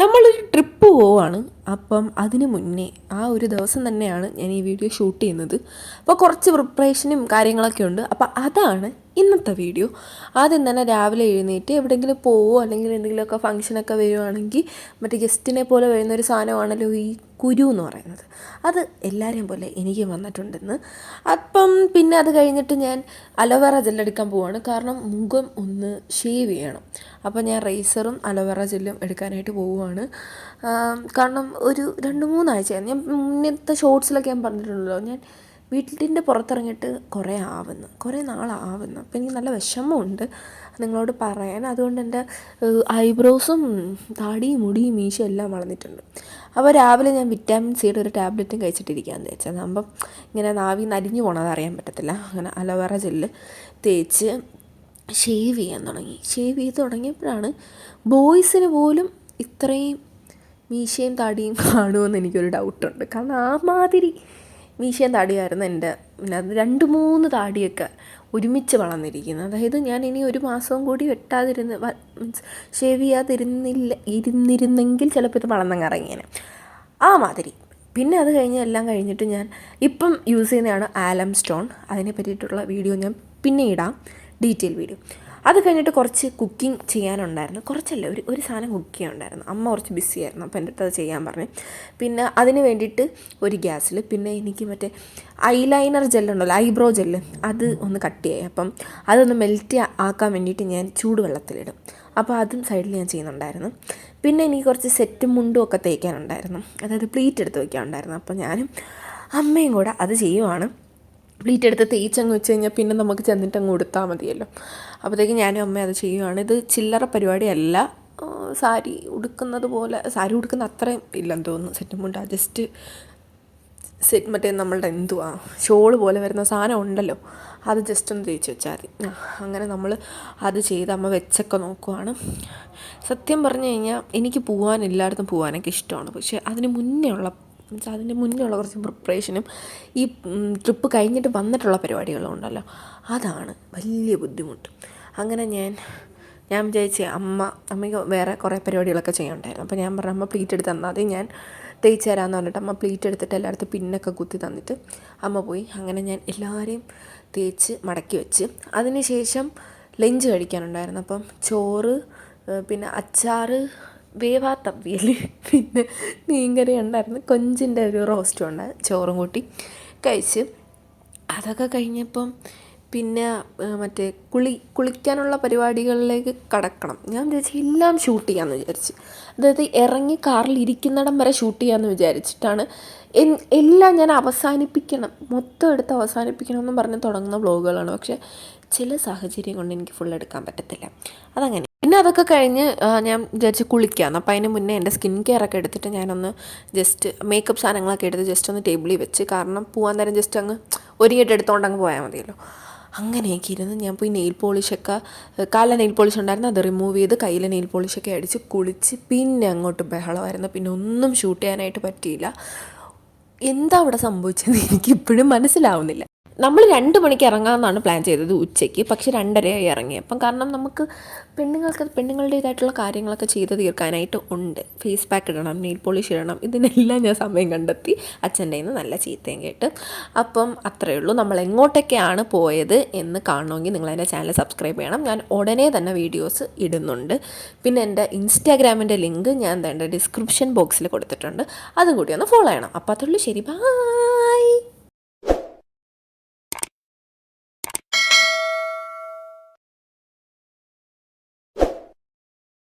നമ്മളൊരു ട്രിപ്പ് പോവാണ്. അപ്പം അതിന് മുന്നേ ആ ഒരു ദിവസം തന്നെയാണ് ഞാൻ ഈ വീഡിയോ ഷൂട്ട് ചെയ്യുന്നത്. അപ്പോൾ കുറച്ച് പ്രിപ്പറേഷനും കാര്യങ്ങളൊക്കെ ഉണ്ട്. അപ്പോൾ അതാണ് ഇന്നത്തെ വീഡിയോ. ആദ്യം തന്നെ രാവിലെ എഴുന്നേറ്റ് എവിടെയെങ്കിലും പോവോ അല്ലെങ്കിൽ എന്തെങ്കിലുമൊക്കെ ഫംഗ്ഷനൊക്കെ വരുവാണെങ്കിൽ മറ്റേ ഗസ്റ്റിനെ പോലെ വരുന്നൊരു സാധനമാണല്ലോ ഈ കുരു എന്ന് പറയുന്നത്. അത് എല്ലാവരെയും പോലെ എനിക്ക് വന്നിട്ടുണ്ടെന്ന്. അപ്പം പിന്നെ അത് കഴിഞ്ഞിട്ട് ഞാൻ അലോവേറ ജെല്ലെടുക്കാൻ പോവാണ്. കാരണം മുഖം ഒന്ന് ഷേവ് ചെയ്യണം. അപ്പോൾ ഞാൻ റേസറും അലോവേറ ജെല്ലും എടുക്കാനായിട്ട് പോവുകയാണ്. കാരണം ഒരു 2-3 ആഴ്ചയായി. ഞാൻ മുന്നത്തെ ഷോർട്സിലൊക്കെ ഞാൻ പറഞ്ഞിട്ടുണ്ടല്ലോ, ഞാൻ വീട്ടിൻ്റെ പുറത്തിറങ്ങിയിട്ട് കുറേ നാളാവുന്നു. അപ്പോൾ എനിക്ക് നല്ല വിഷമമുണ്ട് നിങ്ങളോട് പറയാൻ. അതുകൊണ്ട് എൻ്റെ ഐബ്രോസും താടിയും മുടിയും മീശയും എല്ലാം വളർന്നിട്ടുണ്ട്. അപ്പോൾ രാവിലെ ഞാൻ വിറ്റാമിൻ സിയുടെ ഒരു ടാബ്ലറ്റും കഴിച്ചിട്ടിരിക്കാമെന്ന് വെച്ചാൽ അപ്പം ഇങ്ങനെ നാവിൽ നിന്ന് അരിഞ്ഞു പോകണത് അറിയാൻ പറ്റത്തില്ല. അങ്ങനെ അലോവേറ ജെല്ല് തേച്ച് ഷേവ് ചെയ്ത് തുടങ്ങിയപ്പോഴാണ് ബോയ്സിന് പോലും ഇത്രയും മീശയും താടിയും കാണുമെന്ന് എനിക്കൊരു ഡൗട്ടുണ്ട്. കാരണം ആ മാതിരി മീശയും താടിയായിരുന്നു എൻ്റെ. പിന്നെ അത് 2-3 താടിയൊക്കെ ഒരുമിച്ച് വളർന്നിരിക്കുന്നത്. അതായത് ഞാൻ ഇനി ഒരു മാസവും കൂടി മീൻസ് ഷേവ് ഇരുന്നിരുന്നെങ്കിൽ ചിലപ്പോൾ ഇത് വളർന്നങ്ങിറങ്ങിയേനെ ആ മാതിരി. പിന്നെ അത് എല്ലാം കഴിഞ്ഞിട്ട് ഞാൻ ഇപ്പം യൂസ് ചെയ്യുന്നതാണ് ആലം സ്റ്റോൺ. അതിനെ പറ്റിയിട്ടുള്ള വീഡിയോ ഞാൻ പിന്നെ ഇടാം, ഡീറ്റെയിൽ വീഡിയോ. അത് കഴിഞ്ഞിട്ട് കുറച്ച് കുക്കിംഗ് ചെയ്യാനുണ്ടായിരുന്നു. കുറച്ചല്ല, ഒരു സാധനം കുക്ക് ചെയ്യാനുണ്ടായിരുന്നു. അമ്മ കുറച്ച് ബിസി ആയിരുന്നു, അപ്പോൾ എൻ്റെ അടുത്ത് അത് ചെയ്യാൻ പറഞ്ഞു. പിന്നെ അതിന് വേണ്ടിയിട്ട് ഒരു ഗ്യാസിൽ പിന്നെ എനിക്ക് മറ്റേ ഐലൈനർ ജെല്ലുണ്ടല്ലോ, ഐബ്രോ ജെല്ല്, അത് ഒന്ന് കട്ട് ചെയ്യായി. അപ്പം അതൊന്ന് മെൽറ്റ് ആക്കാൻ വേണ്ടിയിട്ട് ഞാൻ ചൂടുവെള്ളത്തിലിടും. അപ്പോൾ അതും സൈഡിൽ ഞാൻ ചെയ്യുന്നുണ്ടായിരുന്നു. പിന്നെ എനിക്ക് കുറച്ച് സെറ്റും മുണ്ടും ഒക്കെ തേക്കാനുണ്ടായിരുന്നു, അതായത് പ്ലീറ്റ് എടുത്ത് വയ്ക്കാനുണ്ടായിരുന്നു. അപ്പോൾ ഞാനും അമ്മയും കൂടെ അത് ചെയ്യുവാണ്. പ്ലീറ്റ് എടുത്ത് തേച്ചങ്ങ് വെച്ച് കഴിഞ്ഞാൽ പിന്നെ നമുക്ക് ചെന്നിട്ട് അങ്ങ് കൊടുത്താൽ മതിയല്ലോ. അപ്പോഴത്തേക്ക് ഞാനും അമ്മയും അത് ചെയ്യുവാണ്. ഇത് ചില്ലറ പരിപാടിയല്ല. സാരി ഉടുക്കുന്ന അത്രയും ഇല്ലെന്ന് തോന്നുന്നു. സെറ്റും മുണ്ട് ജസ്റ്റ് മറ്റേ നമ്മളുടെ ഷോള് പോലെ വരുന്ന സാധനം ഉണ്ടല്ലോ, അത് ജസ്റ്റ് ഒന്ന് തേച്ച് വെച്ചാൽ മതി. അങ്ങനെ നമ്മൾ അത് ചെയ്ത് അമ്മ വെച്ചൊക്കെ നോക്കുവാണ്. സത്യം പറഞ്ഞു കഴിഞ്ഞാൽ എനിക്ക് എല്ലായിടത്തും പോകാനൊക്കെ ഇഷ്ടമാണ്. പക്ഷേ അതിന് മുന്നേ ഉള്ള കുറച്ച് പ്രിപ്പറേഷനും ഈ ട്രിപ്പ് കഴിഞ്ഞിട്ട് വന്നിട്ടുള്ള പരിപാടികളും ഉണ്ടല്ലോ, അതാണ് വലിയ ബുദ്ധിമുട്ട്. അങ്ങനെ ഞാൻ വിചാരിച്ച് അമ്മയ്ക്ക് വേറെ കുറേ പരിപാടികളൊക്കെ ചെയ്യാനുണ്ടായിരുന്നു. അപ്പോൾ ഞാൻ പറഞ്ഞു, അമ്മ പ്ലീറ്റ് എടുത്ത് തന്നാൽ മതി, ഞാൻ തേച്ച് തരാമെന്ന് പറഞ്ഞിട്ട് അമ്മ പ്ലീറ്റ് എടുത്തിട്ട് എല്ലായിടത്തും പിന്നൊക്കെ കുത്തി തന്നിട്ട് അമ്മ പോയി. അങ്ങനെ ഞാൻ എല്ലാവരെയും തേച്ച് മടക്കി വെച്ച് അതിന് ശേഷം ലഞ്ച് കഴിക്കാനുണ്ടായിരുന്നു. അപ്പം ചോറ്, പിന്നെ അച്ചാറ്, വേവാത്ത അവിയൽ, പിന്നെ മീൻകറി ഉണ്ടായിരുന്നു, കൊഞ്ചിൻ്റെ ഒരു റോസ്റ്റും ഉണ്ട്, ചോറും കൂട്ടി കഴിച്ച്. അതൊക്കെ കഴിഞ്ഞപ്പം പിന്നെ മറ്റേ കുളിക്കാനുള്ള പരിപാടികളിലേക്ക് കടക്കണം. ഞാൻ വിചാരിച്ചു എല്ലാം ഷൂട്ട് ചെയ്യാമെന്ന് വിചാരിച്ച്, അതായത് ഇറങ്ങി കാറിൽ ഇരിക്കുന്നിടം വരെ ഷൂട്ട് ചെയ്യാമെന്ന് വിചാരിച്ചിട്ടാണ് എല്ലാം ഞാൻ മൊത്തം എടുത്ത് അവസാനിപ്പിക്കണമെന്ന് പറഞ്ഞ് തുടങ്ങുന്ന വ്ളോഗുകളാണ്. പക്ഷേ ചില സാഹചര്യം കൊണ്ട് എനിക്ക് ഫുൾ എടുക്കാൻ പറ്റത്തില്ല, അതങ്ങനെ. പിന്നെ അതൊക്കെ കഴിഞ്ഞ് ഞാൻ വിചാരിച്ച് കുളിക്കാമെന്ന്. അപ്പോൾ അതിന് മുന്നേ എൻ്റെ സ്കിൻ കെയർ ഒക്കെ എടുത്തിട്ട് ഞാനൊന്ന് ജസ്റ്റ് മേക്കപ്പ് സാധനങ്ങളൊക്കെ എടുത്ത് ജസ്റ്റ് ഒന്ന് ടേബിളിൽ വെച്ച്, കാരണം പോകാൻ നേരം ജസ്റ്റ് അങ്ങ് ഒരുങ്ങിയിട്ട് എടുത്തുകൊണ്ട് അങ്ങ് പോയാൽ മതിയല്ലോ. അങ്ങനെയൊക്കെ ഇരുന്ന് ഞാൻ പോയി കാലിലെ നെയിൽ പോളിഷ് ഉണ്ടായിരുന്നു, അത് റിമൂവ് ചെയ്ത് കയ്യിലെ നെയിൽ പോളിഷൊക്കെ അടിച്ച് കുളിച്ച് പിന്നെ അങ്ങോട്ട് ബഹളമായിരുന്നു. പിന്നെ ഒന്നും ഷൂട്ട് ചെയ്യാനായിട്ട് പറ്റിയില്ല. എന്താ അവിടെ സംഭവിച്ചതെന്ന് എനിക്കിപ്പോഴും മനസ്സിലാവുന്നില്ല. നമ്മൾ 2 മണിക്ക് ഇറങ്ങാമെന്നാണ് പ്ലാൻ ചെയ്തത് ഉച്ചയ്ക്ക്, പക്ഷേ 2:30 ഇറങ്ങി. അപ്പം കാരണം നമുക്ക് പെണ്ണുങ്ങളുടേതായിട്ടുള്ള കാര്യങ്ങളൊക്കെ ചെയ്ത് തീർക്കാനായിട്ട് ഉണ്ട്. ഫേസ് പാക്ക് ഇടണം, നെയിൽ പോളിഷ് ഇടണം, ഇതിനെല്ലാം ഞാൻ സമയം കണ്ടെത്തി. അച്ഛൻ്റെ നിന്ന് നല്ല ചീത്തയും കേട്ട്. അപ്പം അത്രയേ ഉള്ളൂ. നമ്മൾ എങ്ങോട്ടൊക്കെയാണ് പോയത് എന്ന് കാണണമെങ്കിൽ നിങ്ങൾ എൻ്റെ ചാനൽ സബ്സ്ക്രൈബ് ചെയ്യണം. ഞാൻ ഉടനെ തന്നെ വീഡിയോസ് ഇടുന്നുണ്ട്. പിന്നെ എൻ്റെ ഇൻസ്റ്റാഗ്രാമിൻ്റെ ലിങ്ക് ഞാൻ ഡിസ്ക്രിപ്ഷൻ ബോക്സിൽ കൊടുത്തിട്ടുണ്ട്, അതും കൂടി ഒന്ന് ഫോളോ ചെയ്യണം. അപ്പോൾ അതുള്ളൂ. ശരി, ബൈ.